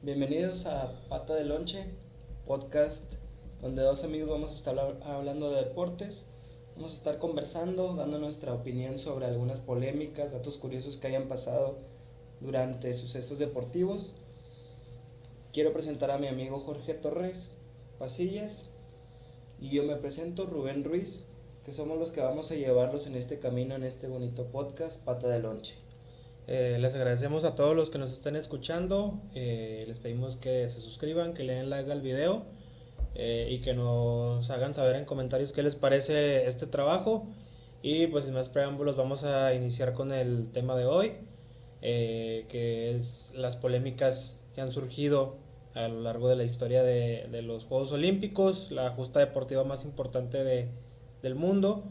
Bienvenidos a Pata de Lonche, podcast donde dos amigos vamos a estar hablando de deportes. Vamos a estar conversando, dando nuestra opinión sobre algunas polémicas, datos curiosos que hayan pasado durante sucesos deportivos. Quiero presentar a mi amigo Jorge Torres Pasillas y yo me presento, Rubén Ruiz, que somos los que vamos a llevarlos en este camino, en este bonito podcast, Pata de Lonche. Les agradecemos a todos los que nos estén escuchando. Les pedimos que se suscriban, que le den like al video y que nos hagan saber en comentarios qué les parece este trabajo. Y pues sin más preámbulos vamos a iniciar con el tema de hoy, que es las polémicas que han surgido a lo largo de la historia de los Juegos Olímpicos, la justa deportiva más importante del mundo,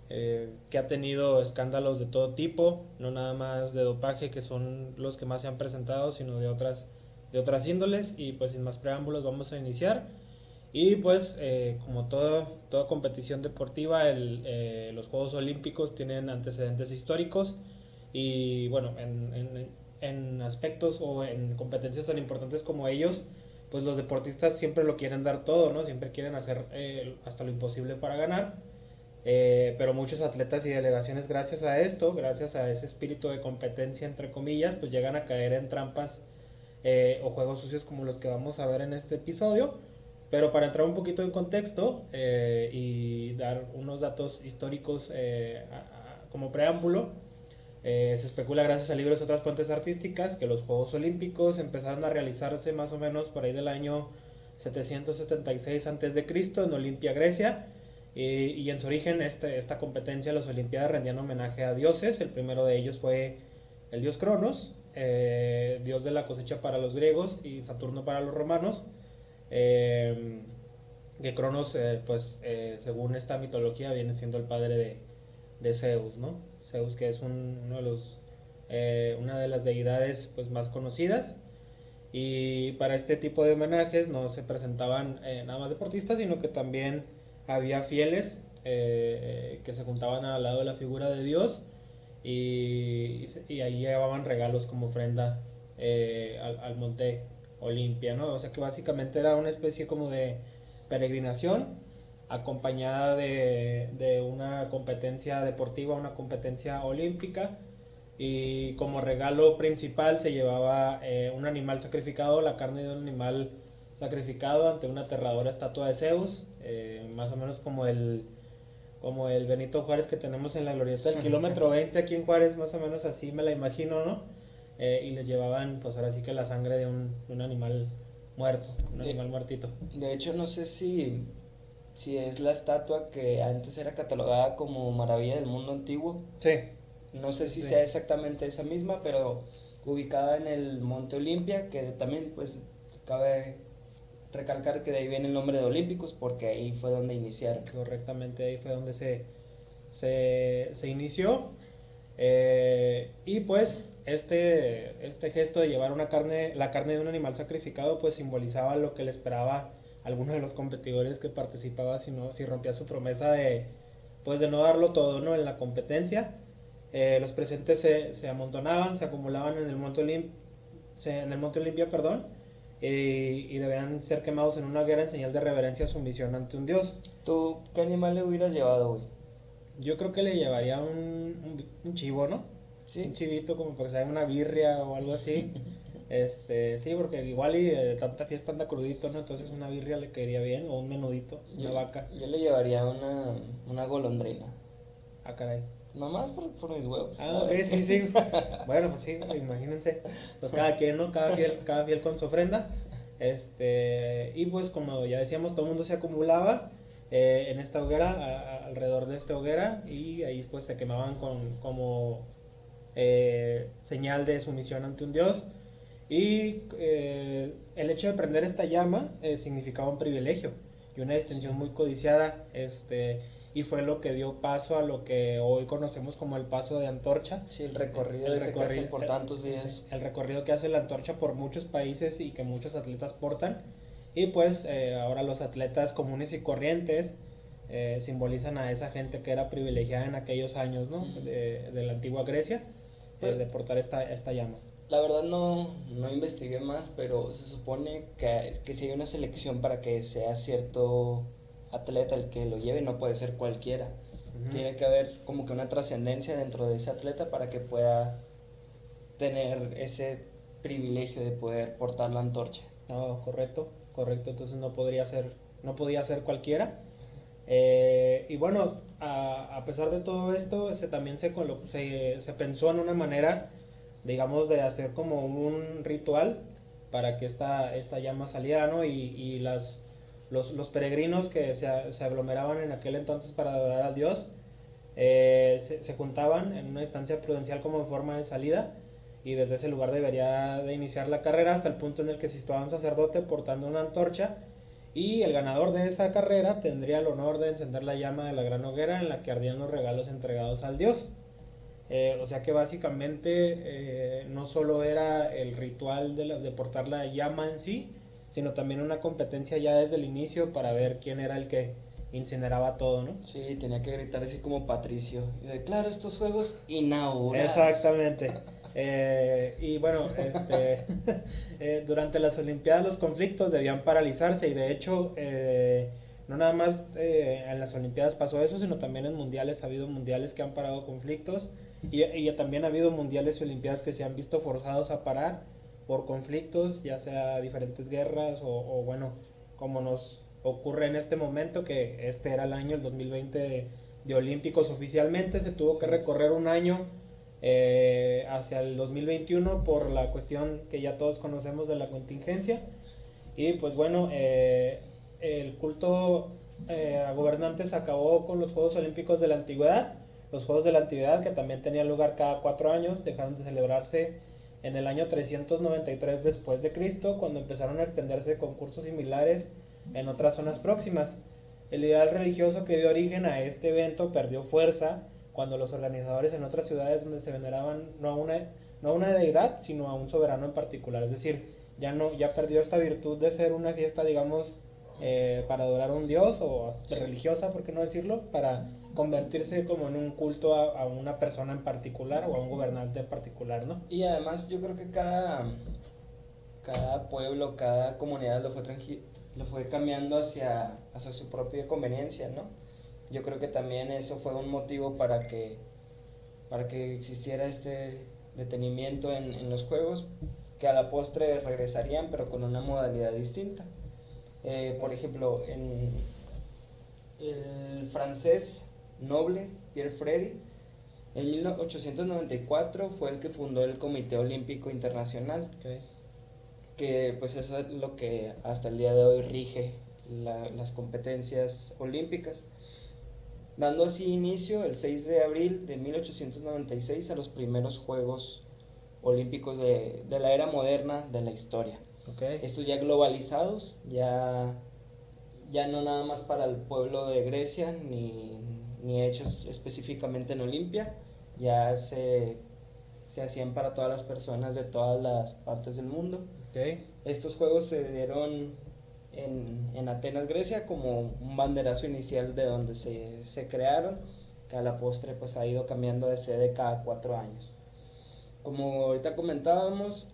que ha tenido escándalos de todo tipo, no nada más de dopaje, que son los que más se han presentado, sino de otras índoles. Y pues sin más preámbulos vamos a iniciar. Y pues como toda competición deportiva, los Juegos Olímpicos tienen antecedentes históricos y bueno, en aspectos o en competencias tan importantes como ellos, pues los deportistas siempre lo quieren dar todo, ¿no? Siempre quieren hacer hasta lo imposible para ganar. Pero muchos atletas y delegaciones, gracias a esto, gracias a ese espíritu de competencia entre comillas, pues llegan a caer en trampas o juegos sucios como los que vamos a ver en este episodio. Pero para entrar un poquito en contexto y dar unos datos históricos como preámbulo, se especula gracias a libros y otras fuentes artísticas que los Juegos Olímpicos empezaron a realizarse más o menos por ahí del año 776 a.C. en Olimpia, Grecia. Y en su origen esta competencia, las Olimpiadas, rendían homenaje a dioses. El primero de ellos fue el dios Cronos, dios de la cosecha para los griegos y Saturno para los romanos. Que Cronos, según esta mitología, viene siendo el padre de Zeus, ¿no? Zeus, que es una de las deidades pues, más conocidas. Y para este tipo de homenajes no se presentaban nada más deportistas, sino que también había fieles que se juntaban al lado de la figura de Dios y ahí llevaban regalos como ofrenda al monte Olimpia, ¿no? O sea que básicamente era una especie como de peregrinación acompañada de una competencia deportiva, una competencia olímpica, y como regalo principal se llevaba un animal sacrificado, la carne de un animal sacrificado ante una aterradora estatua de Zeus, más o menos como el Benito Juárez que tenemos en la glorieta del kilómetro 20 aquí en Juárez, más o menos así me la imagino, ¿no? Y les llevaban pues ahora sí que la sangre de un animal muerto, un animal muertito. De hecho, no sé si es la estatua que antes era catalogada como maravilla del mundo antiguo. Sí, No sé si sí. sea exactamente esa misma, pero ubicada en el Monte Olimpia, que también pues cabe recalcar que de ahí viene el nombre de Olímpicos, porque ahí fue donde iniciaron. Correctamente, ahí fue donde se inició. Y pues este gesto de llevar la carne de un animal sacrificado, pues simbolizaba lo que le esperaba a alguno de los competidores que participaba si rompía su promesa pues de no darlo todo, ¿no? En la competencia. Los presentes se amontonaban, se acumulaban en el Monte Olimpia, perdón, y debían ser quemados en una hoguera en señal de reverencia a sumisión ante un dios. ¿Tú qué animal le hubieras llevado, güey? Yo creo que le llevaría un chivo, ¿no? Un ¿Sí? chivito como para que se haga una birria o algo así. Sí, porque igual y de tanta fiesta anda crudito, ¿no? Entonces una birria le caería bien, o un menudito, una Yo, vaca. yo le llevaría una golondrina. Ah, caray. Nomás por mis huevos. Ah, ok, sí, sí. Bueno, pues sí, imagínense. Pues cada quien, ¿no? Cada fiel con su ofrenda. Y pues como ya decíamos, todo el mundo se acumulaba en esta hoguera, alrededor de esta hoguera, y ahí pues se quemaban como señal de sumisión ante un dios. Y el hecho de prender esta llama significaba un privilegio y una Sí. distinción muy codiciada, y fue lo que dio paso a lo que hoy conocemos como el paso de antorcha. Sí, el recorrido El ese que hacen recorrido, por tantos días. el recorrido que hace la antorcha por muchos países y que muchos atletas portan. Y pues ahora los atletas comunes y corrientes simbolizan a esa gente que era privilegiada en aquellos años, ¿no? De la antigua Grecia, Pues, de portar esta llama. La verdad no investigué más, pero se supone que si hay una selección para que sea cierto atleta el que lo lleve, no puede ser cualquiera. Ujú. Tiene que haber como que una trascendencia dentro de ese atleta para que pueda tener ese privilegio de poder portar la antorcha. No, correcto, correcto, entonces no podía ser cualquiera. Y bueno, a pesar de todo esto, también se pensó en una manera, digamos, de hacer como un ritual para que esta llama saliera, ¿no? Y los peregrinos que se aglomeraban en aquel entonces para adorar a Dios, se juntaban en una estancia prudencial como en forma de salida, y desde ese lugar debería de iniciar la carrera hasta el punto en el que se situaba un sacerdote portando una antorcha, y el ganador de esa carrera tendría el honor de encender la llama de la gran hoguera en la que ardían los regalos entregados al dios. O sea que básicamente no solo era el ritual de portar la llama en sí, sino también una competencia ya desde el inicio para ver quién era el que incineraba todo, ¿no? Sí, tenía que gritar así como Patricio. Y declaro estos juegos inaugurados. Exactamente. Y bueno, durante las Olimpiadas los conflictos debían paralizarse, y de hecho no nada más en las Olimpiadas pasó eso, sino también en mundiales ha habido mundiales que han parado conflictos, y también ha habido mundiales y Olimpiadas que se han visto forzados a parar por conflictos, ya sea diferentes guerras o bueno, como nos ocurre en este momento, que este era el año, el 2020 de Olímpicos oficialmente, se tuvo que recorrer un año hacia el 2021 por la cuestión que ya todos conocemos de la contingencia. Y pues bueno, el culto a gobernantes acabó con los Juegos Olímpicos de la Antigüedad. Los Juegos de la Antigüedad, que también tenían lugar cada 4 años, dejaron de celebrarse en el año 393 después de Cristo, cuando empezaron a extenderse concursos similares en otras zonas próximas. El ideal religioso que dio origen a este evento perdió fuerza cuando los organizadores en otras ciudades donde se veneraban no a una deidad, sino a un soberano en particular. Es decir, ya perdió esta virtud de ser una fiesta, digamos, para adorar a un dios, o religiosa, por qué no decirlo, para convertirse como en un culto a una persona en particular o a un gobernante en particular, ¿no? Y además yo creo que cada pueblo, cada comunidad lo fue cambiando hacia su propia conveniencia, ¿no? Yo creo que también eso fue un motivo para que existiera este detenimiento en los juegos, que a la postre regresarían, pero con una modalidad distinta. Por ejemplo, en el francés noble Pierre Freddy, en 1894 fue el que fundó el Comité Olímpico Internacional, Okay. que pues es lo que hasta el día de hoy rige las competencias olímpicas, dando así inicio el 6 de abril de 1896 a los primeros Juegos Olímpicos de la era moderna de la historia. Okay. Estos ya globalizados, ya no nada más para el pueblo de Grecia, ni hechos específicamente en Olimpia, ya se hacían para todas las personas de todas las partes del mundo. Okay. Estos juegos se dieron en Atenas, Grecia, como un banderazo inicial de donde se crearon, que a la postre pues ha ido cambiando de sede cada 4 años. Como ahorita comentábamos,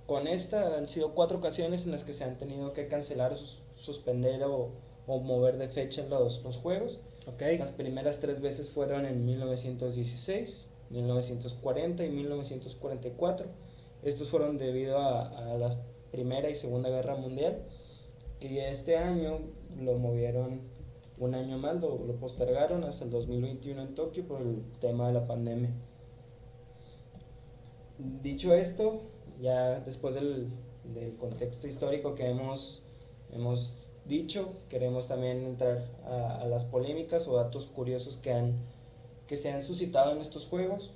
con esta han sido 4 ocasiones en las que se han tenido que cancelar, suspender o mover de fecha los juegos. Okay. Las primeras 3 veces fueron en 1916, 1940 y 1944. Estos fueron debido a la Primera y Segunda Guerra Mundial, que este año lo movieron un año más, lo postergaron hasta el 2021 en Tokio por el tema de la pandemia. Dicho esto, ya después del contexto histórico que hemos dicho, queremos también entrar a las polémicas o datos curiosos que se han suscitado en estos juegos.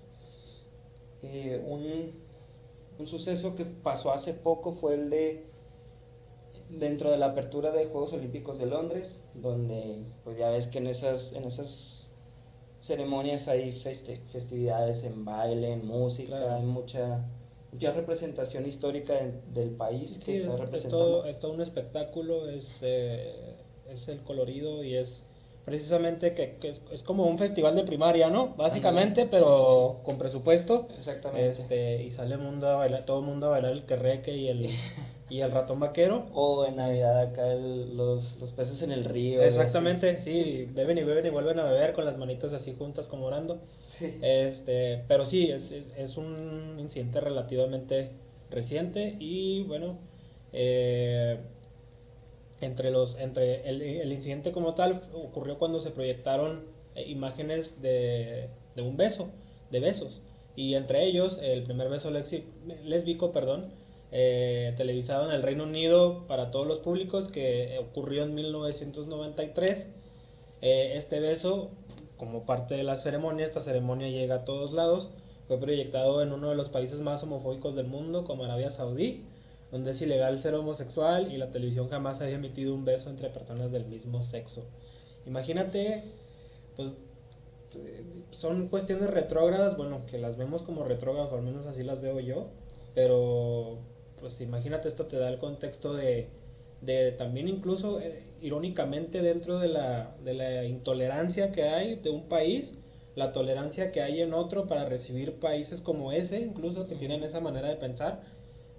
Un suceso que pasó hace poco fue el dentro de la apertura de Juegos Olímpicos de Londres, donde pues ya ves que en esas ceremonias hay festividades en baile, en música, Claro. hay mucha representación histórica del país que Sí, está representando. es todo un espectáculo, es el colorido y es precisamente que es como un festival de primaria, ¿no? Básicamente, Ándale. pero Sí. con presupuesto. Exactamente. Y sale mundo a bailar, todo el mundo a bailar el querreque y el ratón vaquero. O en Navidad acá los peces en el río y así. Exactamente, sí, beben y vuelven a beber con las manitas así juntas como orando. Sí. Pero sí, es un incidente relativamente reciente y bueno, eh, el incidente como tal ocurrió cuando se proyectaron imágenes de un beso, de besos, y entre ellos el primer beso lésbico, perdón, televisado en el Reino Unido para todos los públicos que ocurrió en 1993. Este beso, como parte de la ceremonia, esta ceremonia llega a todos lados, fue proyectado en uno de los países más homofóbicos del mundo, como Arabia Saudí, donde es ilegal ser homosexual y la televisión jamás había emitido un beso entre personas del mismo sexo. Imagínate, pues son cuestiones retrógradas, bueno, que las vemos como retrógradas, o al menos así las veo yo, pero pues imagínate, esto te da el contexto de también incluso, irónicamente, dentro de la intolerancia que hay de un país, la tolerancia que hay en otro para recibir países como ese, incluso que tienen esa manera de pensar,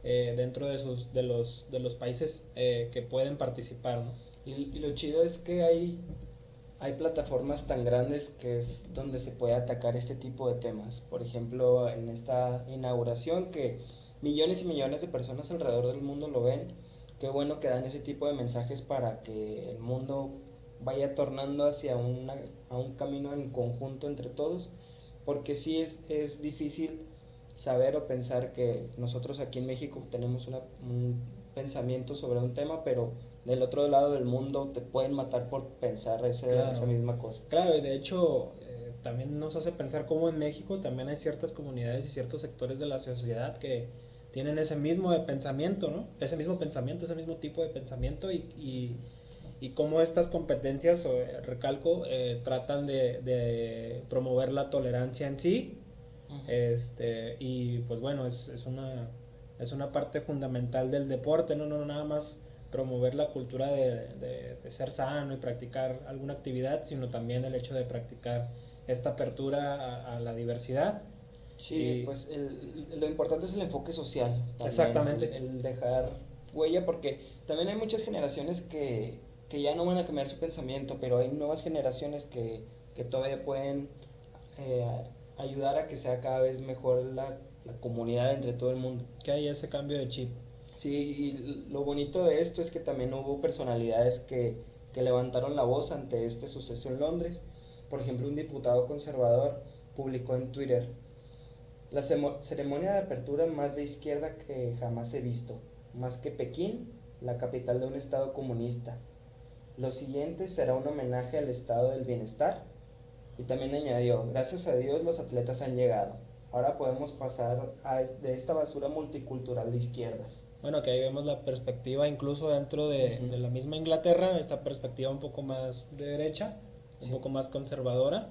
dentro de los países que pueden participar, ¿no? Y lo chido es que hay plataformas tan grandes que es donde se puede atacar este tipo de temas. Por ejemplo, en esta inauguración que millones y millones de personas alrededor del mundo lo ven, qué bueno que dan ese tipo de mensajes para que el mundo vaya tornando hacia a un camino en conjunto entre todos, porque sí es difícil saber o pensar que nosotros aquí en México tenemos un pensamiento sobre un tema, pero del otro lado del mundo te pueden matar por pensar esa Claro, misma cosa. claro, y de hecho también nos hace pensar cómo en México también hay ciertas comunidades y ciertos sectores de la sociedad que tienen ese mismo de pensamiento, ¿no? Ese mismo pensamiento, ese mismo tipo de pensamiento y cómo estas competencias, recalco, tratan de promover la tolerancia en sí. Ujú. Y pues bueno, es una parte fundamental del deporte, no nada más promover la cultura de ser sano y practicar alguna actividad, sino también el hecho de practicar esta apertura a la diversidad. Sí, Y pues lo importante es el enfoque social también, exactamente, el dejar huella, porque también hay muchas generaciones que ya no van a cambiar su pensamiento, pero hay nuevas generaciones que todavía pueden eh, ayudar a que sea cada vez mejor la comunidad entre todo el mundo. que hay ese cambio de chip. Sí, y lo bonito de esto es que también hubo personalidades que levantaron la voz ante este suceso en Londres. Por ejemplo, un diputado conservador publicó en Twitter: la ceremonia de apertura más de izquierda que jamás he visto, más que Pekín, la capital de un estado comunista. Lo siguiente será un homenaje al estado del bienestar. Y también añadió: gracias a Dios los atletas han llegado. Ahora podemos pasar de esta basura multicultural de izquierdas. Bueno, que ahí vemos la perspectiva incluso dentro Ujú. de la misma Inglaterra, esta perspectiva un poco más de derecha, un Sí. poco más conservadora,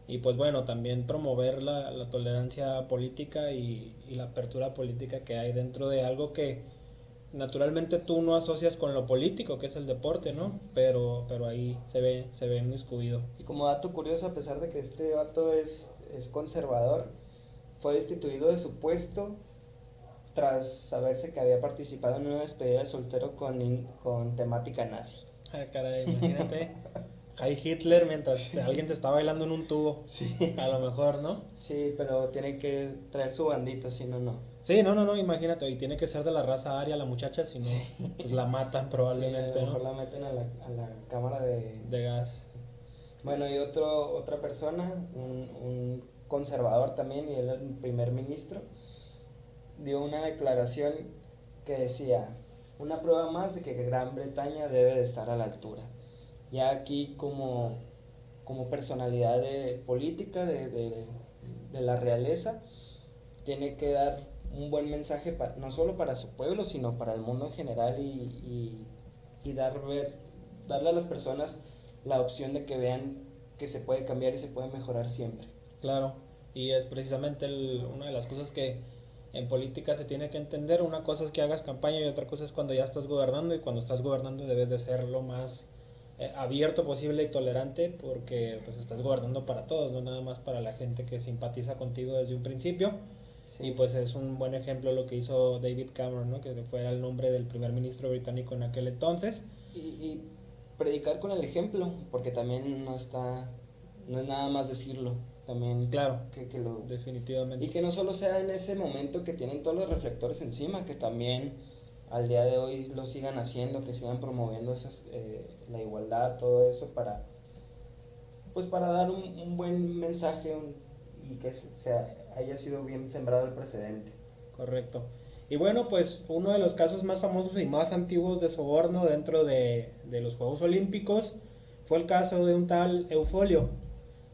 y pues bueno, también promover la tolerancia política y la apertura política que hay dentro de algo que naturalmente tú no asocias con lo político, que es el deporte, ¿no? Pero ahí se ve inmiscuido. Y como dato curioso, a pesar de que este vato es conservador, fue destituido de su puesto tras saberse que había participado en una despedida de soltero con temática nazi. Ah, caray, imagínate, Heil Hitler mientras alguien te está bailando en un tubo, Sí. a lo mejor, ¿no? Sí, pero tiene que traer su bandita, si no, no. Sí, no, imagínate, y tiene que ser de la raza aria la muchacha, si no, pues la matan Sí, a lo probablemente, mejor ¿no? la meten a la cámara de... De gas. Bueno, y otra persona, un conservador también, y él el primer ministro, dio una declaración que decía: una prueba más de que Gran Bretaña debe de estar a la altura. Ya aquí como personalidad política de la realeza, tiene que dar un buen mensaje no solo para su pueblo, sino para el mundo en general y darle a las personas la opción de que vean que se puede cambiar y se puede mejorar siempre. Claro, y es precisamente una de las cosas que en política se tiene que entender. Una cosa es que hagas campaña y otra cosa es cuando ya estás gobernando, y cuando estás gobernando debes de ser lo más abierto posible y tolerante, porque pues estás gobernando para todos, no nada más para la gente que simpatiza contigo desde un principio. Sí. Y pues es un buen ejemplo lo que hizo David Cameron, ¿no? Que fue el nombre del primer ministro británico en aquel entonces. Y predicar con el ejemplo, porque también no es nada más decirlo, también Claro, que lo... definitivamente. Y que no solo sea en ese momento que tienen todos los reflectores encima, que también al día de hoy lo sigan haciendo, que sigan promoviendo la igualdad, todo eso pues para dar un buen mensaje y que haya sido bien sembrado el precedente. Correcto. Y bueno, pues uno de los casos más famosos y más antiguos de soborno dentro de los Juegos Olímpicos fue el caso de un tal Eufolio,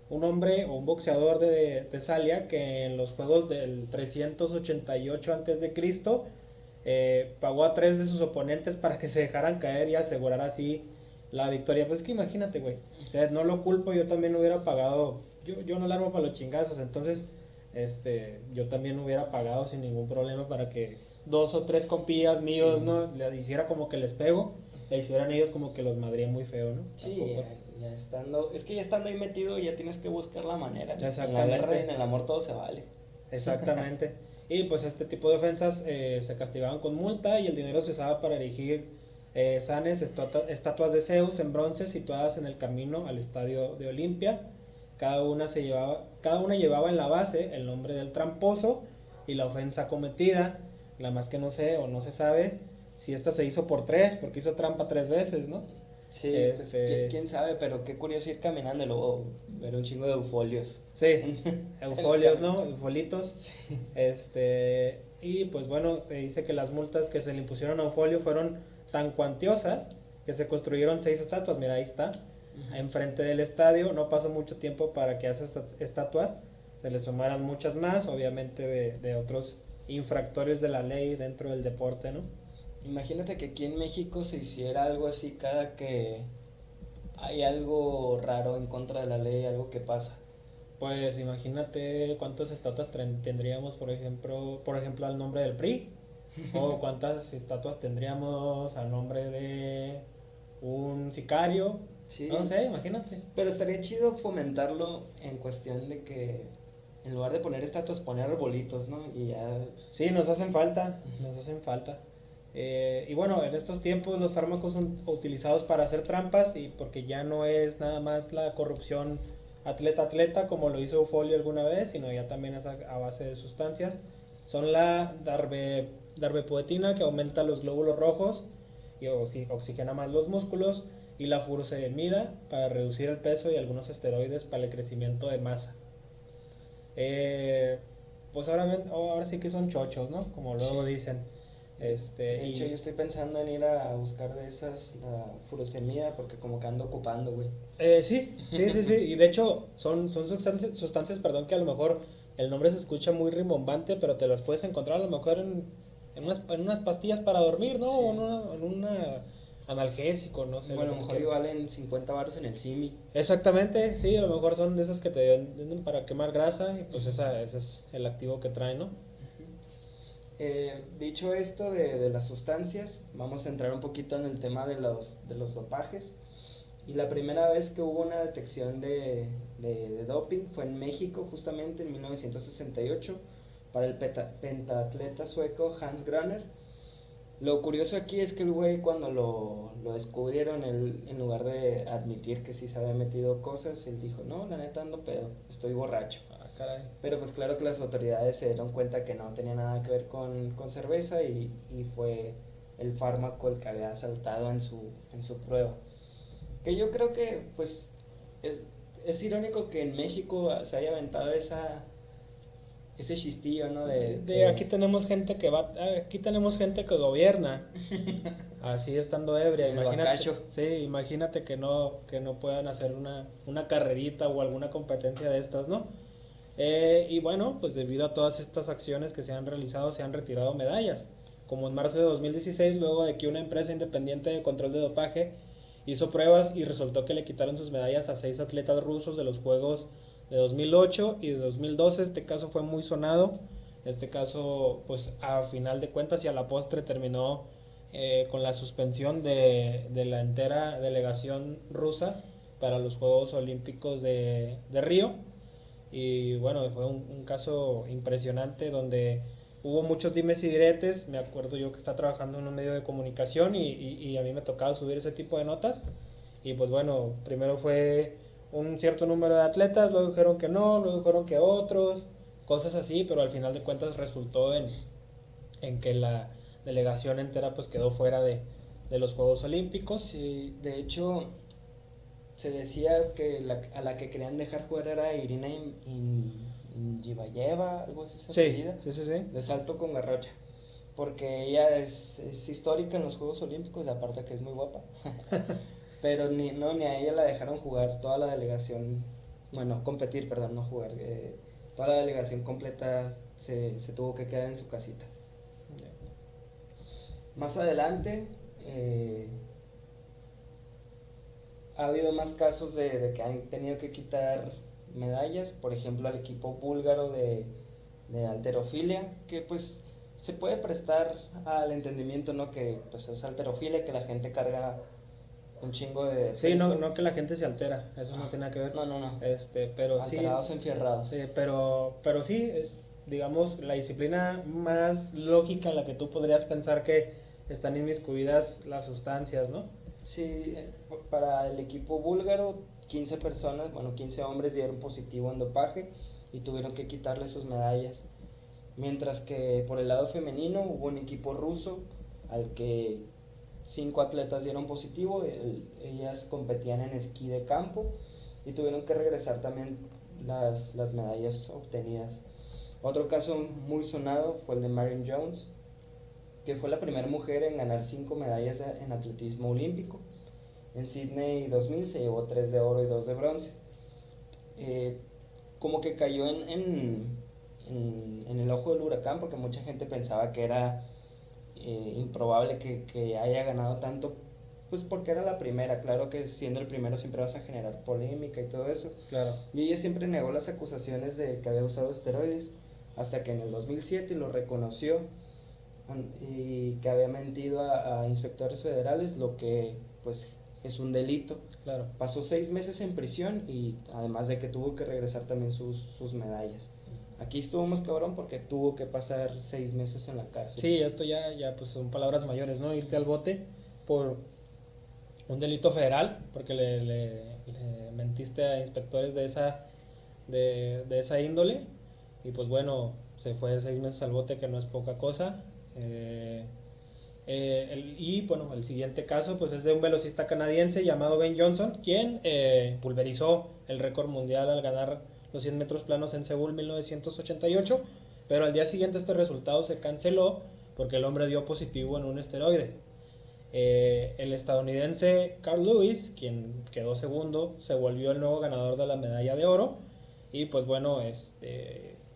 un hombre o un boxeador de Tesalia que en los Juegos del 388 a.C. Pagó a 3 de sus oponentes para que se dejaran caer y asegurar así la victoria. Pues es que imagínate, güey. O sea, no lo culpo, yo también hubiera pagado. Yo no la armo para los chingazos, entonces yo también hubiera pagado sin ningún problema para que 2 o 3 compillas míos, Sí. ¿no? Le hiciera como que les pego, le hicieran ellos como que los madrían muy feo, ¿no? Sí, Tampoco. ya estando, es que ya estando ahí metido ya tienes que buscar la manera. En la Exactamente. guerra y en el amor todo se vale. Exactamente. Y pues este tipo de ofensas se castigaban con multa y el dinero se usaba para erigir sanes, estatuas de Zeus en bronce situadas en el camino al estadio de Olimpia. Cada una llevaba en la base el nombre del tramposo y la ofensa cometida. La más que no sé o no se sabe si esta se hizo por 3, porque hizo trampa 3 veces, ¿no? Sí, pues quién sabe, pero qué curioso ir caminando y luego ver un chingo de eufolios. Sí, eufolios, ¿no? Eufolitos. Y pues bueno, se dice que las multas que se le impusieron a Eufolio fueron tan cuantiosas que se construyeron 6 estatuas. Mira, ahí está, enfrente del estadio. No pasó mucho tiempo para que a esas estatuas se le sumaran muchas más, obviamente de otros infractores de la ley dentro del deporte, ¿no? Imagínate que aquí en México se hiciera algo así cada que hay algo raro en contra de la ley, algo que pasa. Pues imagínate cuántas estatuas tendríamos, por ejemplo, al nombre del PRI, o cuántas estatuas tendríamos al nombre de un sicario. Sí. No sé, imagínate. Pero estaría chido fomentarlo en cuestión de que en lugar de poner estatuas, poner arbolitos, ¿no? Y ya... Sí, nos hacen falta, nos hacen falta. Y bueno, en estos tiempos los fármacos son utilizados para hacer trampas y porque ya no es nada más la corrupción atleta como lo hizo Eufolio alguna vez, sino ya también es a base de sustancias. Son la darbepoetina, que aumenta los glóbulos rojos y oxigena más los músculos, y la furosemida para reducir el peso, y algunos esteroides para el crecimiento de masa. Pues ahora sí que son chochos, ¿no? Como luego Sí. dicen. De hecho, yo estoy pensando en ir a buscar de esas la furosemida porque como que ando ocupando, güey. Sí. Y de hecho son sustancias, perdón, que a lo mejor el nombre se escucha muy rimbombante, pero te las puedes encontrar a lo mejor en unas pastillas para dormir, ¿no? Sí. O en una analgésico, no sé. Bueno, a lo lo que mejor quieras. valen 50 baros en el Simi. Exactamente, sí, a lo mejor son de esas que te venden para quemar grasa, y pues ese es el activo que trae, ¿no? Dicho esto de las sustancias, vamos a entrar un poquito en el tema de los dopajes. Y la primera vez que hubo una detección de doping fue en México, justamente en 1968, para el pentatleta sueco Hans Graner. Lo curioso aquí es que el güey cuando lo descubrieron, él, en lugar de admitir que sí se había metido cosas, él dijo, no, la neta ando pedo, estoy borracho. Ah, caray. Pero pues claro que las autoridades se dieron cuenta que no tenía nada que ver con cerveza y fue el fármaco el que había saltado en su prueba. Que yo creo que pues es irónico que en México se haya aventado ese chistillo, ¿no? Aquí tenemos gente aquí tenemos gente que gobierna, así estando ebria. El Imagínate, bacacho. sí, imagínate que no puedan hacer una carrerita o alguna competencia de estas, ¿no? Y bueno, pues debido a todas estas acciones que se han realizado, se han retirado medallas, como en marzo de 2016, luego de que una empresa independiente de control de dopaje hizo pruebas y resultó que le quitaron sus medallas a 6 atletas rusos de los Juegos de 2008 y de 2012. Este caso fue muy sonado. Este caso, pues a final de cuentas y a la postre terminó con la suspensión de la entera delegación rusa para los Juegos Olímpicos de Río. Y bueno, fue un caso impresionante donde hubo muchos dimes y diretes. Me acuerdo yo que estaba trabajando en un medio de comunicación y a mí me tocaba subir ese tipo de notas. Y pues bueno, primero fue un cierto número de atletas, luego dijeron que no, luego dijeron que otros, cosas así, pero al final de cuentas resultó en que la delegación entera pues quedó fuera de los Juegos Olímpicos. Sí, de hecho, se decía que a la que querían dejar jugar era Irina Ingibayeva, algo así se Sí, apellida, sí, sí, sí. de salto con garrocha. Porque ella es histórica en los Juegos Olímpicos, y aparte que es muy guapa. Pero ni a ella la dejaron jugar, toda la delegación, bueno, competir, perdón, no jugar. Toda la delegación completa se tuvo que quedar en su casita. Más adelante, ha habido más casos de que han tenido que quitar medallas, por ejemplo al equipo búlgaro de halterofilia, que pues se puede prestar al entendimiento, ¿no? Que pues es halterofilia, que la gente carga un chingo de Sí, no, peso. no que la gente se altera, eso no tiene nada que ver. No, no, no. Pero sí, Alterados, enfierrados. pero sí, es, digamos, la disciplina más lógica en la que tú podrías pensar que están inmiscuidas las sustancias, ¿no? Sí, para el equipo búlgaro, 15 personas, bueno, 15 hombres dieron positivo en dopaje y tuvieron que quitarle sus medallas. Mientras que por el lado femenino hubo un equipo ruso al que 5 atletas dieron positivo, ellas competían en esquí de campo y tuvieron que regresar también las medallas obtenidas. Otro caso muy sonado fue el de Marion Jones, que fue la primera mujer en ganar 5 medallas en atletismo olímpico. En Sydney 2000 se llevó 3 de oro y 2 de bronce. Eh, Como que cayó en el ojo del huracán porque mucha gente pensaba que era improbable que haya ganado tanto, pues porque era la primera. Claro que siendo el primero siempre vas a generar polémica y todo eso. Claro. Y ella siempre negó las acusaciones de que había usado esteroides hasta que en el 2007 lo reconoció y que había mentido a inspectores federales, lo que pues es un delito. Claro. Pasó 6 meses en prisión y además de que tuvo que regresar también sus medallas. Aquí estuvo más cabrón porque tuvo que pasar 6 meses en la cárcel. Sí, esto ya pues son palabras mayores, ¿no? Irte al bote por un delito federal, porque le mentiste a inspectores de esa índole, y pues bueno, se fue 6 meses al bote, que no es poca cosa. Y bueno, el siguiente caso pues es de un velocista canadiense llamado Ben Johnson, quien pulverizó el récord mundial al ganar los 100 metros planos en Seúl 1988, pero al día siguiente este resultado se canceló porque el hombre dio positivo en un esteroide. El estadounidense Carl Lewis, quien quedó segundo, se volvió el nuevo ganador de la medalla de oro. Y pues bueno,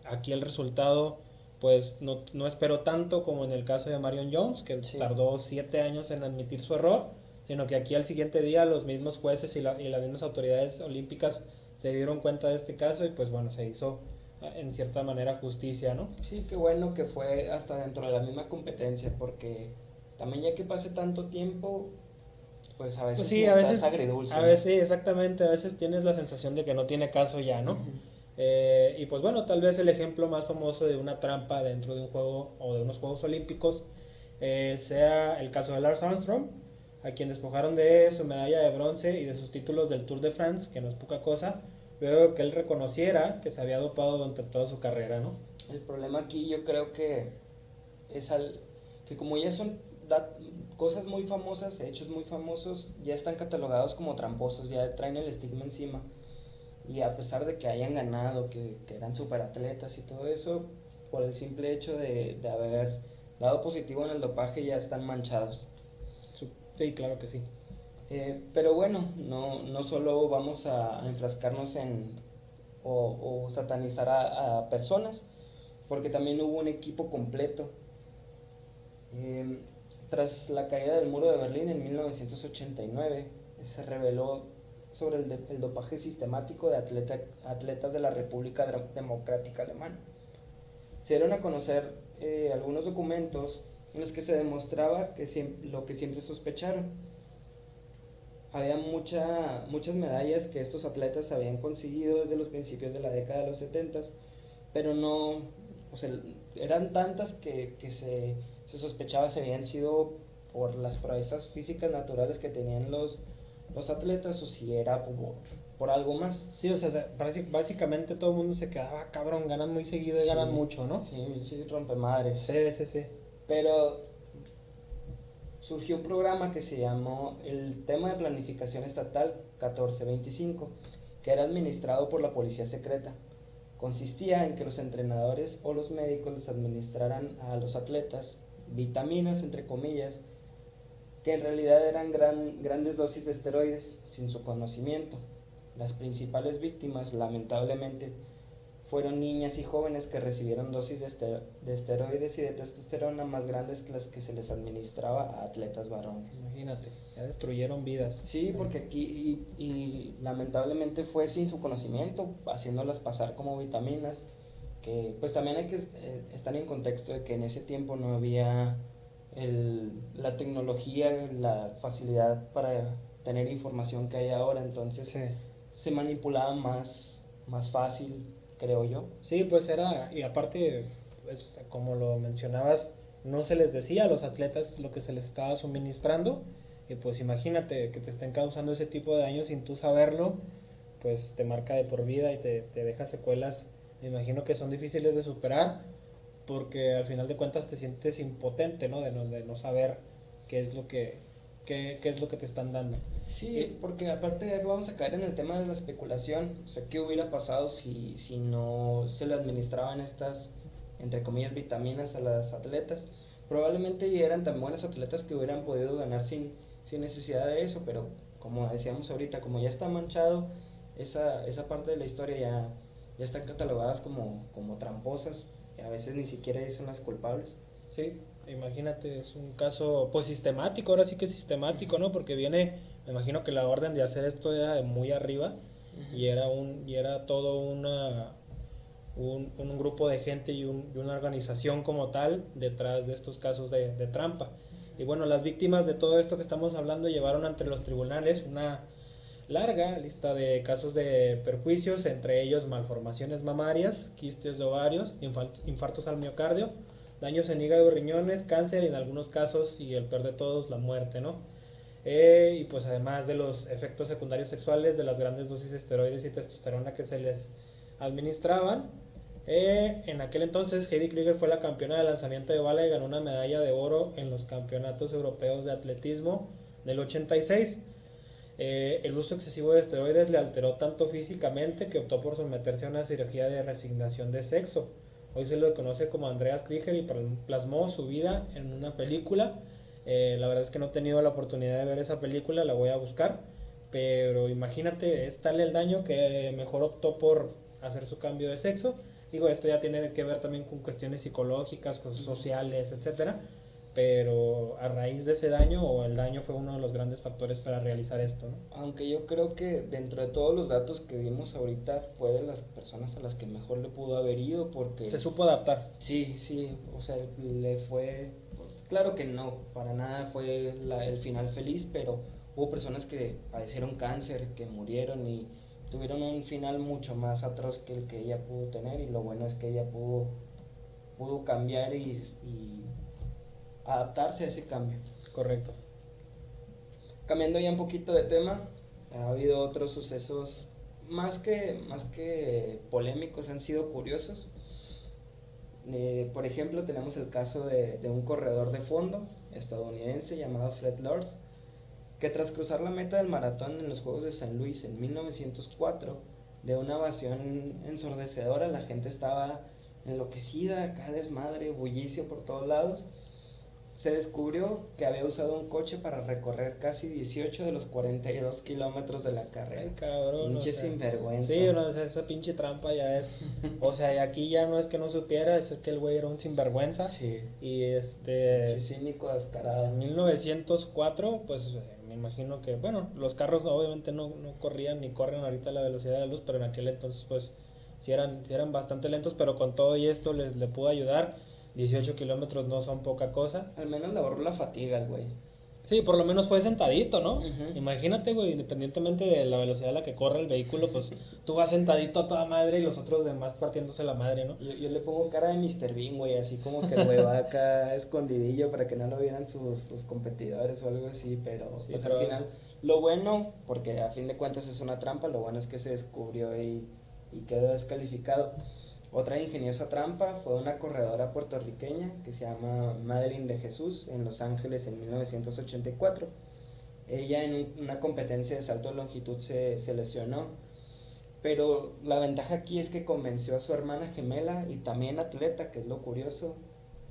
aquí el resultado pues no esperó tanto como en el caso de Marion Jones, que sí tardó 7 años en admitir su error, sino que aquí al siguiente día los mismos jueces y las mismas autoridades olímpicas se dieron cuenta de este caso y pues bueno, se hizo en cierta manera justicia, ¿no? Sí, qué bueno que fue hasta dentro de la misma competencia, porque también ya que pase tanto tiempo, pues a veces pues sí, a veces agridulce. A veces, sí, exactamente, a veces tienes la sensación de que no tiene caso ya, ¿no? Y pues bueno, tal vez el ejemplo más famoso de una trampa dentro de un juego o de unos Juegos Olímpicos sea el caso de Lance Armstrong, a quien despojaron de su medalla de bronce y de sus títulos del Tour de France, que no es poca cosa, luego que él reconociera que se había dopado durante toda su carrera, ¿no? El problema aquí yo creo que es que como ya son cosas muy famosas, hechos muy famosos, ya están catalogados como tramposos, ya traen el estigma encima. Y a pesar de que hayan ganado, que eran superatletas y todo eso, por el simple hecho de haber dado positivo en el dopaje ya están manchados. Sí, claro que sí. Pero bueno, no solo vamos a enfrascarnos o satanizar a personas, porque también hubo un equipo completo. Tras la caída del muro de Berlín en 1989, se reveló sobre el dopaje sistemático de atletas de la República Democrática Alemana. Se dieron a conocer algunos documentos en los que se demostraba lo que siempre sospecharon. Había muchas medallas que estos atletas habían conseguido desde los principios de la década de los 70, pero no, o sea, eran tantas que se sospechaba se habían sido por las proezas físicas naturales que tenían los atletas o si era por algo más. Sí, o sea, básicamente todo el mundo se quedaba, cabrón, ganan muy seguido y Sí, ganan mucho, ¿no? sí, rompemadres. Sí. Pero surgió un programa que se llamó el Tema de Planificación Estatal 1425, que era administrado por la Policía Secreta. Consistía en que los entrenadores o los médicos les administraran a los atletas vitaminas, entre comillas, que en realidad eran grandes dosis de esteroides sin su conocimiento. Las principales víctimas, lamentablemente, fueron niñas y jóvenes que recibieron dosis de esteroides y de testosterona más grandes que las que se les administraba a atletas varones. Imagínate, ya destruyeron vidas. Sí, porque aquí y lamentablemente fue sin su conocimiento, haciéndolas pasar como vitaminas, que pues también hay que estar en contexto de que en ese tiempo no había la tecnología, la facilidad para tener información que hay ahora, entonces Sí. se manipulaba más fácil, creo yo. Sí, pues era, y aparte, pues, como lo mencionabas, no se les decía a los atletas lo que se les estaba suministrando, y pues imagínate que te estén causando ese tipo de daño sin tú saberlo, pues te marca de por vida y te deja secuelas, me imagino que son difíciles de superar, porque al final de cuentas te sientes impotente, ¿no? De no saber qué es lo qué es lo que te están dando. Sí, porque aparte vamos a caer en el tema de la especulación, o sea, ¿qué hubiera pasado si no se le administraban estas, entre comillas, vitaminas a las atletas? Probablemente ya eran tan buenas atletas que hubieran podido ganar sin necesidad de eso, pero como decíamos ahorita, como ya está manchado, esa parte de la historia ya están catalogadas como tramposas, y a veces ni siquiera ellas son las culpables. Sí, imagínate, es un caso pues sistemático, ahora sí que es sistemático, ¿no? Porque viene, me imagino que la orden de hacer esto era de muy arriba y era todo un grupo de gente y una organización como tal detrás de estos casos de trampa. Y bueno, las víctimas de todo esto que estamos hablando llevaron ante los tribunales una larga lista de casos de perjuicios, entre ellos malformaciones mamarias, quistes de ovarios, infartos al miocardio, daños en hígado y riñones, cáncer y en algunos casos, y el peor de todos, la muerte, ¿no? Y pues además de los efectos secundarios sexuales de las grandes dosis de esteroides y testosterona que se les administraban. En aquel entonces Heidi Krieger fue la campeona de lanzamiento de bala y ganó una medalla de oro en los campeonatos europeos de atletismo del 86. El uso excesivo de esteroides le alteró tanto físicamente que optó por someterse a una cirugía de resignación de sexo. Hoy se lo conoce como Andreas Krieger y plasmó su vida en una película. La verdad es que no he tenido la oportunidad de ver esa película, la voy a buscar. Pero imagínate, es tal el daño que mejor optó por hacer su cambio de sexo. Digo, esto ya tiene que ver también con cuestiones psicológicas, sociales, etcétera. Pero a raíz de ese daño, o el daño fue uno de los grandes factores para realizar esto, ¿no? Aunque yo creo que dentro de todos los datos que dimos ahorita fue de las personas a las que mejor le pudo haber ido porque... Se supo adaptar. Sí, o sea, le fue... Pues, claro que no, para nada fue el final feliz, pero hubo personas que padecieron cáncer, que murieron y tuvieron un final mucho más atroz que el que ella pudo tener, y lo bueno es que ella pudo cambiar y adaptarse a ese cambio. Correcto. Cambiando ya un poquito de tema, ha habido otros sucesos más que polémicos, han sido curiosos. Por ejemplo, tenemos el caso de un corredor de fondo estadounidense llamado Fred Lorz, que tras cruzar la meta del maratón en los Juegos de San Luis en 1904, de una ovación ensordecedora, la gente estaba enloquecida, acá desmadre, bullicio por todos lados. Se descubrió que había usado un coche para recorrer casi 18 de los 42 kilómetros de la carrera. Ay, cabrón. Pinche sinvergüenza. Sí, no, esa pinche trampa ya es. O sea, y aquí ya no es que no supiera, es que el güey era un sinvergüenza. Sí. Y Pinche cínico descarado. En 1904, pues me imagino que, bueno, los carros obviamente no corrían ni corren ahorita a la velocidad de la luz, pero en aquel entonces, pues sí eran bastante lentos, pero con todo y esto le pudo ayudar. 18 kilómetros no son poca cosa. Al menos le ahorró la fatiga al güey. Sí, por lo menos fue sentadito, ¿no? Ujú. Imagínate, güey, independientemente de la velocidad a la que corre el vehículo, pues tú vas sentadito a toda madre y los otros demás partiéndose la madre, ¿no? Yo le pongo cara de Mr. Bean, güey, así como que el güey va acá escondidillo para que no lo vieran sus competidores o algo así, pero Sí, pues pero- al final, lo bueno, porque a fin de cuentas es una trampa, lo bueno es que se descubrió y quedó descalificado. Otra ingeniosa trampa fue una corredora puertorriqueña que se llama Madeline de Jesús en Los Ángeles en 1984. Ella en una competencia de salto de longitud se lesionó, pero la ventaja aquí es que convenció a su hermana gemela y también atleta, que es lo curioso,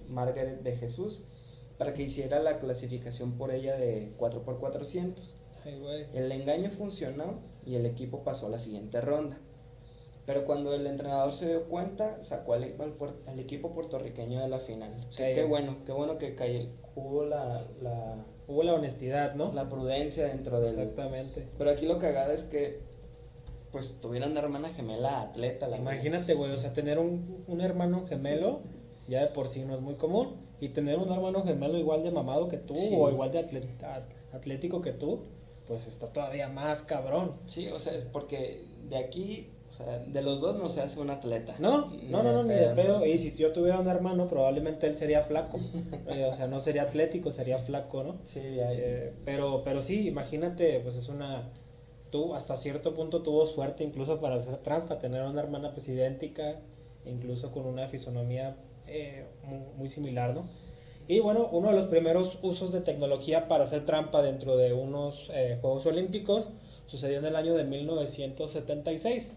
Margaret de Jesús, para que hiciera la clasificación por ella de 4x400. Ay, güey. El engaño funcionó y el equipo pasó a la siguiente ronda. Pero cuando el entrenador se dio cuenta, sacó al equipo puertorriqueño de la final. Sí, Sí. qué bueno que hubo Hubo la honestidad, ¿no? la prudencia dentro del... Exactamente. Pero aquí lo cagado es que pues tuvieron una hermana gemela atleta. Imagínate, güey, o sea, tener un hermano gemelo ya de por sí no es muy común. Y tener un hermano gemelo igual de mamado que tú Sí. o igual de atlético que tú, pues está todavía más cabrón. Sí, o sea, es porque de aquí, o sea, de los dos no se hace un atleta. No, ni de pedo. Y si yo tuviera un hermano, probablemente él sería flaco. O sea, no sería atlético, sería flaco, ¿no? Sí, ahí. Pero sí, imagínate, pues es una... Tú hasta cierto punto tuvo suerte incluso para hacer trampa, tener una hermana pues idéntica, incluso con una fisonomía muy similar, ¿no? Y bueno, uno de los primeros usos de tecnología para hacer trampa dentro de unos Juegos Olímpicos sucedió en el año de 1976,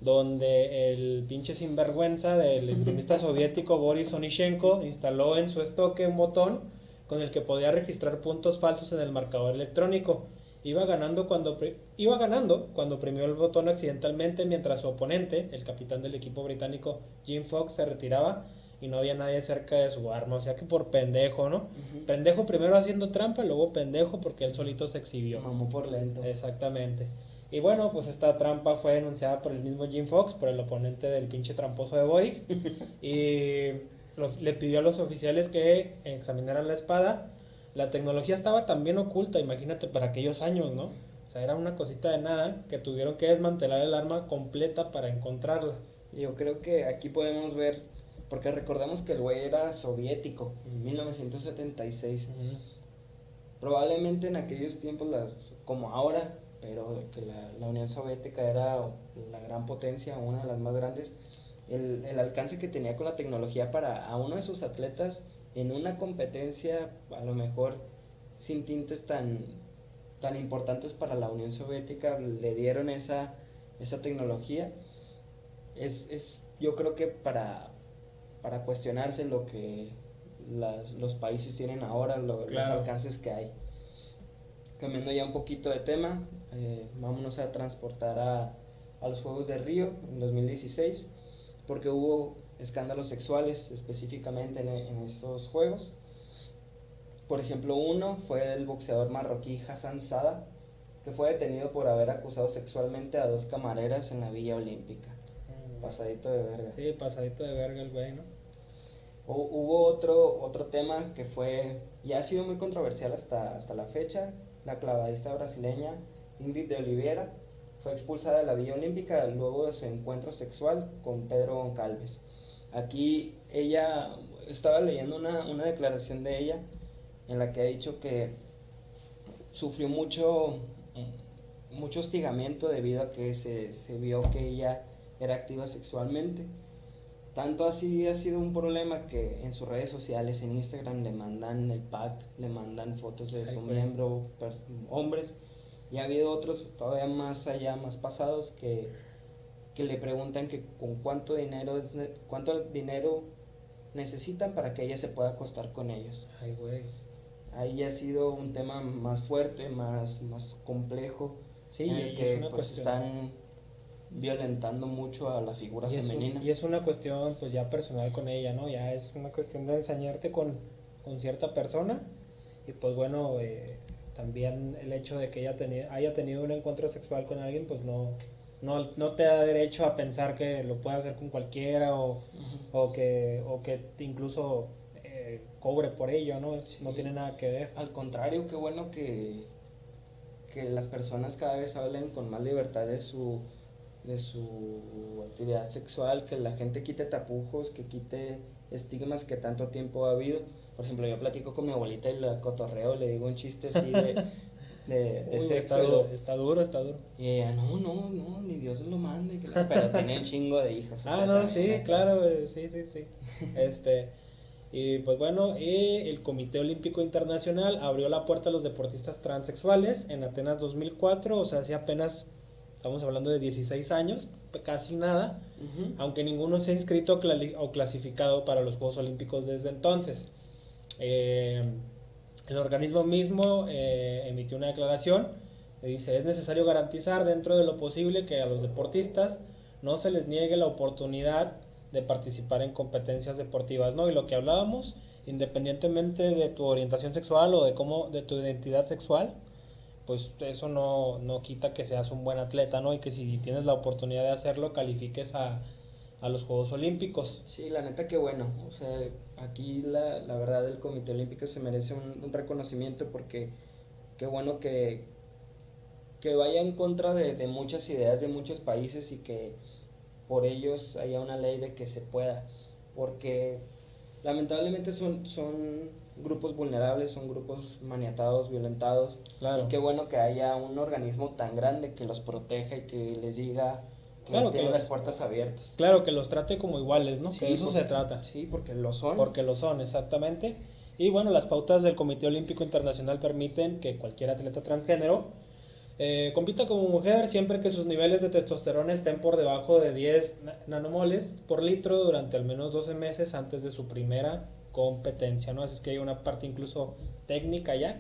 donde el pinche sinvergüenza del esgrimista soviético Boris Onyshenko instaló en su estoque un botón con el que podía registrar puntos falsos en el marcador electrónico. Iba ganando cuando oprimió el botón accidentalmente mientras su oponente, el capitán del equipo británico Jim Fox, se retiraba y no había nadie cerca de su arma. O sea que por pendejo, ¿no? Ujú. Pendejo primero haciendo trampa, luego pendejo porque él solito se exhibió. Mamó por lento. Exactamente. Y bueno, pues esta trampa fue denunciada por el mismo Jim Fox, por el oponente del pinche tramposo de Boris. Y le pidió a los oficiales que examinaran la espada. La tecnología estaba también oculta, imagínate, para aquellos años, ¿no? O sea, era una cosita de nada que tuvieron que desmantelar el arma completa para encontrarla. Yo creo que aquí podemos ver, porque recordamos que el güey era soviético en 1976. Probablemente en aquellos tiempos, como ahora, pero que la Unión Soviética era la gran potencia, una de las más grandes, el alcance que tenía con la tecnología para a uno de sus atletas en una competencia, a lo mejor sin tintes tan importantes para la Unión Soviética, le dieron esa tecnología. Yo creo que para cuestionarse lo que los países tienen ahora, los Claro. alcances que hay. Cambiando ya un poquito de tema, vámonos a transportar a los Juegos de Río en 2016, porque hubo escándalos sexuales específicamente en estos Juegos. Por ejemplo, uno fue el boxeador marroquí Hassan Sada, que fue detenido por haber acusado sexualmente a dos camareras en la Villa Olímpica. Pasadito de verga. Sí, pasadito de verga el güey, ¿no? Hubo otro tema que ya ha sido muy controversial hasta la fecha. La clavadista brasileña Ingrid de Oliveira fue expulsada de la Villa Olímpica luego de su encuentro sexual con Pedro Goncalves. Aquí ella, estaba leyendo una declaración de ella en la que ha dicho que sufrió mucho hostigamiento debido a que se vio que ella era activa sexualmente. Tanto así ha sido un problema que en sus redes sociales, en Instagram, le mandan el pack, le mandan fotos de su miembro, hombres, y ha habido otros todavía más allá, más pasados, que le preguntan que con cuánto dinero necesitan para que ella se pueda acostar con ellos. Ay, güey. Ahí ha sido un tema más fuerte, más complejo, Sí, en y el es que una pues cuestión. están violentando mucho a la figura femenina. Y es una cuestión pues ya personal con ella, ¿no? Ya es una cuestión de ensañarte con cierta persona y pues bueno, también el hecho de que ella haya tenido un encuentro sexual con alguien pues no no te da derecho a pensar que lo puede hacer con cualquiera o que incluso cobre por ello, ¿no? Sí. No tiene nada que ver. Al contrario, qué bueno que las personas cada vez hablen con más libertad de su actividad sexual, que la gente quite tapujos, que quite estigmas que tanto tiempo ha habido. Por ejemplo, yo platico con mi abuelita y la cotorreo, le digo un chiste así de Uy, sexo. está duro, está duro. Y ella, no, ni Dios lo mande. Pero tiene un chingo de hijos. O sea, No, también sí, acá. claro, sí. Y pues bueno, el Comité Olímpico Internacional abrió la puerta a los deportistas transexuales en Atenas 2004, o sea, hace apenas, estamos hablando de 16 años, casi nada, Ujú. aunque ninguno se ha inscrito o clasificado para los Juegos Olímpicos desde entonces. Eh, el organismo mismo emitió una declaración que dice: es necesario garantizar dentro de lo posible que a los deportistas no se les niegue la oportunidad de participar en competencias deportivas, ¿no? Y lo que hablábamos, independientemente de tu orientación sexual o de tu identidad sexual, pues eso no quita que seas un buen atleta, ¿no? Y que si tienes la oportunidad de hacerlo, califiques a los Juegos Olímpicos. Sí, la neta que bueno, o sea, aquí la verdad el Comité Olímpico se merece un reconocimiento porque qué bueno que vaya en contra de muchas ideas de muchos países y que por ellos haya una ley de que se pueda, porque lamentablemente son grupos vulnerables, son grupos maniatados, violentados, Claro. y qué bueno que haya un organismo tan grande que los proteja y que les diga que Claro que tienen lo- las puertas abiertas. Claro, que los trate como iguales, ¿no? Sí, Que de eso se porque, trata. sí, porque lo son. Porque lo son, exactamente. Y bueno, las pautas del Comité Olímpico Internacional permiten que cualquier atleta transgénero compita como mujer siempre que sus niveles de testosterona estén por debajo de 10 nanomoles por litro durante al menos 12 meses antes de su primera competencia, ¿no? Así es que hay una parte incluso técnica ya Ujú.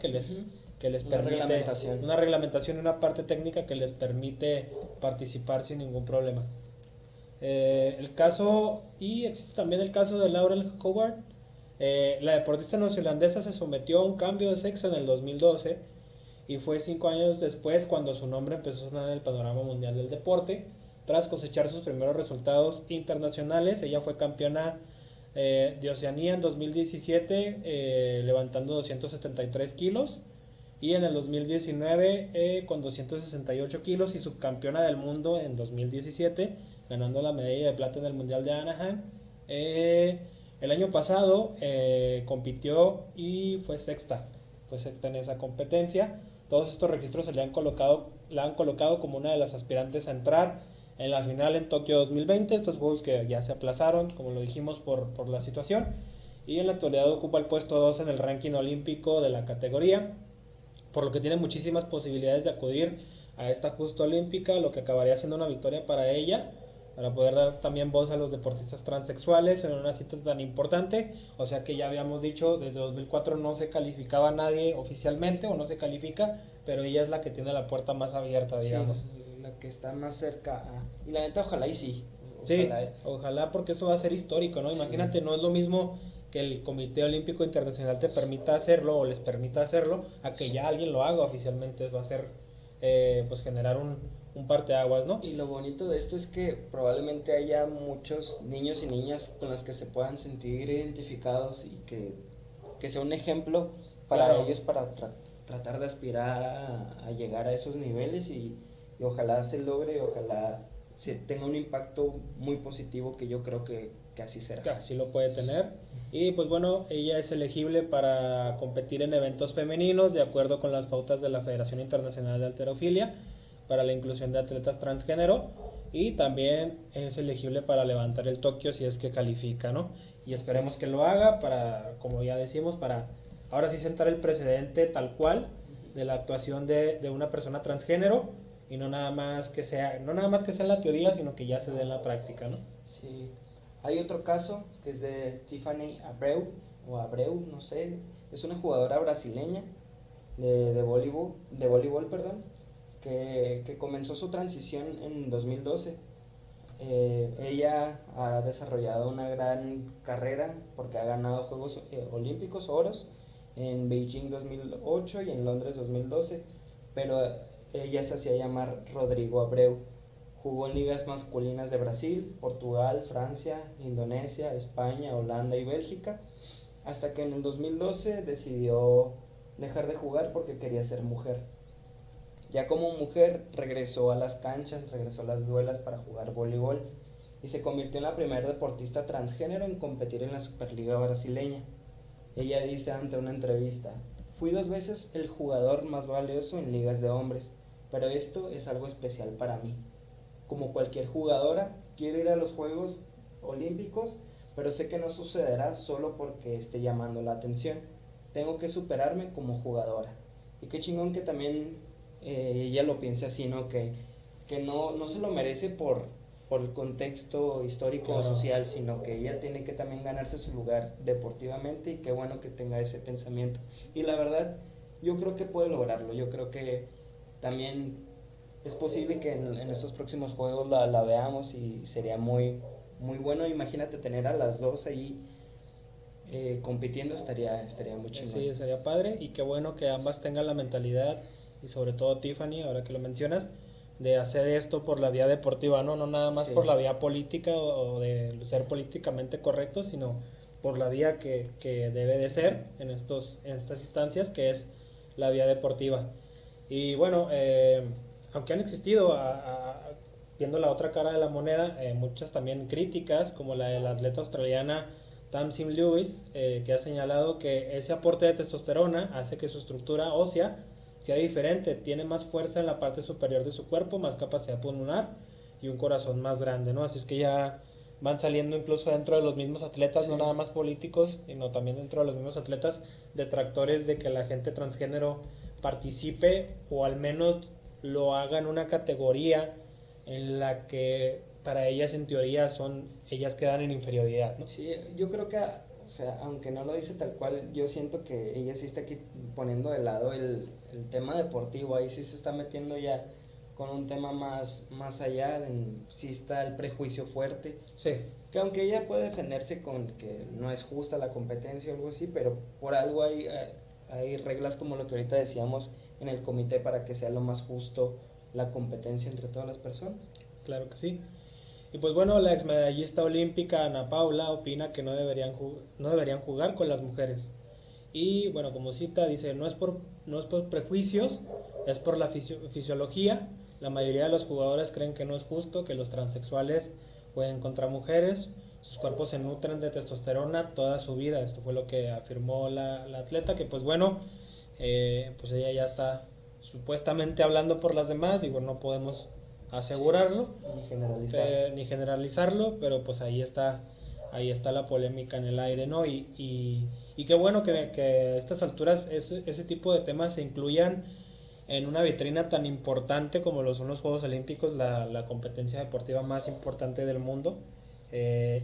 que les Una permite, reglamentación. una reglamentación y una parte técnica que les permite participar sin ningún problema. Y existe también el caso de Laurel Howard. La deportista neozelandesa se sometió a un cambio de sexo en el 2012 y fue 5 años después cuando su nombre empezó a sonar en el panorama mundial del deporte. Tras cosechar sus primeros resultados internacionales, ella fue campeona de Oceanía en 2017, levantando 273 kilos, y en el 2019 con 268 kilos, y subcampeona del mundo en 2017, ganando la medalla de plata en el Mundial de Anaheim. El año pasado compitió y fue sexta en esa competencia. Todos estos registros la han colocado como una de las aspirantes a entrar en la final en Tokio 2020, estos juegos que ya se aplazaron, como lo dijimos, por la situación. Y en la actualidad ocupa el puesto 2 en el ranking olímpico de la categoría, por lo que tiene muchísimas posibilidades de acudir a esta justa olímpica, lo que acabaría siendo una victoria para ella, para poder dar también voz a los deportistas transexuales en una cita tan importante. O sea que ya habíamos dicho, desde 2004 no se calificaba a nadie oficialmente, o no se califica, pero ella es la que tiene la puerta más abierta, digamos. Sí, la que está más cerca y la neta, ojalá y sí. Sí, Ojalá. ojalá, porque eso va a ser histórico, ¿no? Sí. Imagínate, no es lo mismo que el Comité Olímpico Internacional te permita hacerlo o les permita hacerlo, a que ya alguien lo haga oficialmente. Va a ser, pues, generar un parteaguas, ¿no? Y lo bonito de esto es que probablemente haya muchos niños y niñas con los que se puedan sentir identificados y que sea un ejemplo para Claro. ellos para tratar de aspirar a llegar a esos niveles y ojalá se logre, ojalá tenga un impacto muy positivo que yo creo que así será. Así lo puede tener. Y pues bueno, ella es elegible para competir en eventos femeninos de acuerdo con las pautas de la Federación Internacional de Halterofilia para la inclusión de atletas transgénero, y también es elegible para levantar el Tokio si es que califica, ¿no? Y esperemos que lo haga para, como ya decimos, para ahora sí sentar el precedente tal cual de la actuación de una persona transgénero, y no nada más que sea en la teoría, sino que ya se dé en la práctica, ¿no? Sí. Hay otro caso que es de Tiffany Abreu, o Abreu, no sé, es una jugadora brasileña de voleibol, perdón, que comenzó su transición en 2012. Ella ha desarrollado una gran carrera porque ha ganado Juegos Olímpicos oros en Beijing 2008 y en Londres 2012, pero ella se hacía llamar Rodrigo Abreu. Jugó en ligas masculinas de Brasil, Portugal, Francia, Indonesia, España, Holanda y Bélgica, hasta que en el 2012 decidió dejar de jugar porque quería ser mujer. Ya como mujer regresó a las canchas, regresó a las duelas para jugar voleibol y se convirtió en la primera deportista transgénero en competir en la Superliga brasileña. Ella dice ante una entrevista: fui 2 veces el jugador más valioso en ligas de hombres, pero esto es algo especial para mí. Como cualquier jugadora, quiero ir a los Juegos Olímpicos, pero sé que no sucederá solo porque esté llamando la atención. Tengo que superarme como jugadora. Y qué chingón que también ella lo piense así, ¿no? Que no se lo merece por el contexto histórico o social, sino que ella tiene que también ganarse su lugar deportivamente, y qué bueno que tenga ese pensamiento. Y la verdad, yo creo que puede lograrlo. Yo creo que también es posible que en estos próximos juegos la veamos, y sería muy bueno. Imagínate tener a las dos ahí compitiendo, estaría muy chingón. Sí, sería padre, y qué bueno que ambas tengan la mentalidad, y sobre todo Tiffany, ahora que lo mencionas, de hacer esto por la vía deportiva, no nada más Sí. por la vía política o de ser políticamente correcto, sino por la vía que debe de ser en estas instancias, que es la vía deportiva. Y bueno, aunque han existido, viendo la otra cara de la moneda, muchas también críticas, como la de la atleta australiana Tamsin Lewis, que ha señalado que ese aporte de testosterona hace que su estructura ósea sea diferente, tiene más fuerza en la parte superior de su cuerpo, más capacidad pulmonar y un corazón más grande, ¿no? Así es que ya van saliendo incluso dentro de los mismos atletas, Sí. no nada más políticos, sino también dentro de los mismos atletas, detractores de que la gente transgénero participe, o al menos lo haga en una categoría en la que para ellas en teoría ellas quedan en inferioridad, ¿no? Sí, yo creo que, o sea, aunque no lo dice tal cual, yo siento que ella sí está aquí poniendo de lado el tema deportivo. Ahí sí se está metiendo ya con un tema más allá, sí está el prejuicio fuerte. Sí. Que aunque ella puede defenderse con que no es justa la competencia o algo así, pero por algo hay reglas, como lo que ahorita decíamos, en el comité, para que sea lo más justo la competencia entre todas las personas. Claro que sí. Y pues bueno, la exmedallista olímpica Ana Paula opina que no deberían jugar con las mujeres. Y bueno, como cita, dice: no es por prejuicios, es por la fisiología. La mayoría de los jugadores creen que no es justo que los transexuales jueguen contra mujeres. Sus cuerpos se nutren de testosterona toda su vida. Esto fue lo que afirmó la atleta, que pues bueno, pues ella ya está supuestamente hablando por las demás. Digo, no podemos asegurarlo, Sí, ni generalizarlo, pero pues ahí está la polémica en el aire, ¿no? Y qué bueno que a estas alturas ese tipo de temas se incluyan en una vitrina tan importante como lo son los Juegos Olímpicos, la competencia deportiva más importante del mundo.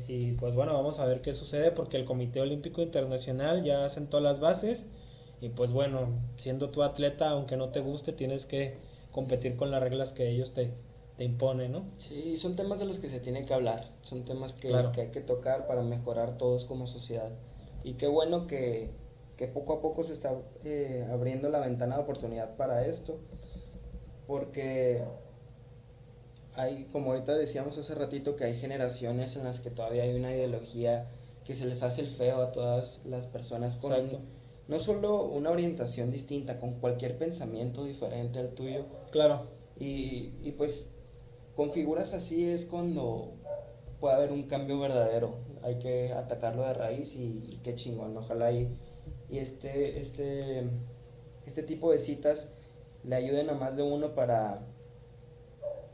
Y pues bueno, vamos a ver qué sucede, porque el Comité Olímpico Internacional ya sentó las bases, y pues bueno, siendo tu atleta, aunque no te guste, tienes que competir con las reglas que ellos te imponen, ¿no? Sí, son temas de los que se tiene que hablar, son temas Claro. que hay que tocar para mejorar todos como sociedad. Y qué bueno que poco a poco se está abriendo la ventana de oportunidad para esto, porque hay, como ahorita decíamos hace ratito, que hay generaciones en las que todavía hay una ideología que se les hace el feo a todas las personas con Exacto. no solo una orientación distinta, con cualquier pensamiento diferente al tuyo. Claro. Y pues con figuras así es cuando puede haber un cambio verdadero. Hay que atacarlo de raíz, y qué chingón. Ojalá y este tipo de citas le ayuden a más de uno para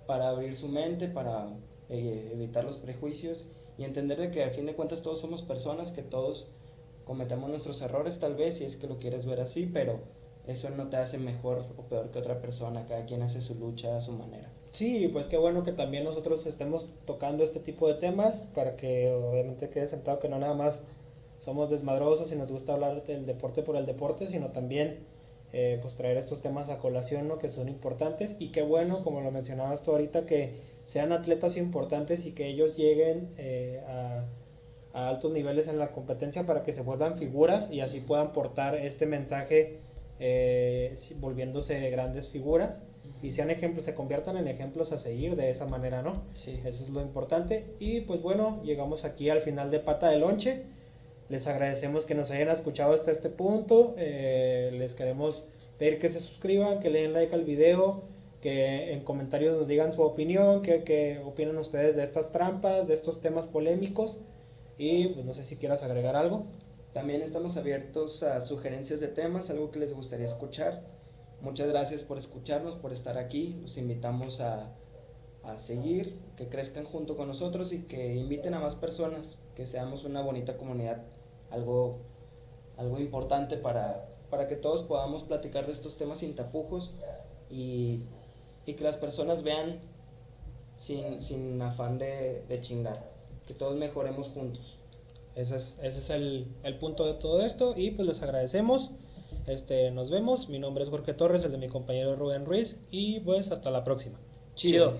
abrir su mente, para evitar los prejuicios y entender de que al fin de cuentas todos somos personas, que todos cometemos nuestros errores tal vez, si es que lo quieres ver así, pero eso no te hace mejor o peor que otra persona. Cada quien hace su lucha a su manera. Sí, pues qué bueno que también nosotros estemos tocando este tipo de temas, para que obviamente quede sentado que no nada más somos desmadrosos y nos gusta hablar del deporte por el deporte, sino también pues traer estos temas a colación, ¿no? Que son importantes. Y qué bueno, como lo mencionabas tú ahorita, que sean atletas importantes y que ellos lleguen a altos niveles en la competencia, para que se vuelvan figuras y así puedan portar este mensaje, volviéndose grandes figuras. y sean ejemplos, se conviertan en ejemplos a seguir de esa manera, ¿no? Sí. Eso es lo importante. Y pues bueno, llegamos aquí al final de Pata de Lonche. Les agradecemos que nos hayan escuchado hasta este punto. Les queremos pedir que se suscriban, que le den like al video, que en comentarios nos digan su opinión, qué opinan ustedes de estas trampas, de estos temas polémicos. Y pues no sé si quieras agregar algo. También estamos abiertos a sugerencias de temas, algo que les gustaría escuchar. Muchas gracias por escucharnos, por estar aquí. Los invitamos a seguir, que crezcan junto con nosotros y que inviten a más personas, que seamos una bonita comunidad, algo importante para que todos podamos platicar de estos temas sin tapujos y que las personas vean sin afán de chingar, que todos mejoremos juntos. Ese es el punto de todo esto y pues les agradecemos. Nos vemos. Mi nombre es Jorge Torres, el de mi compañero Rubén Ruiz y pues hasta la próxima. Chido.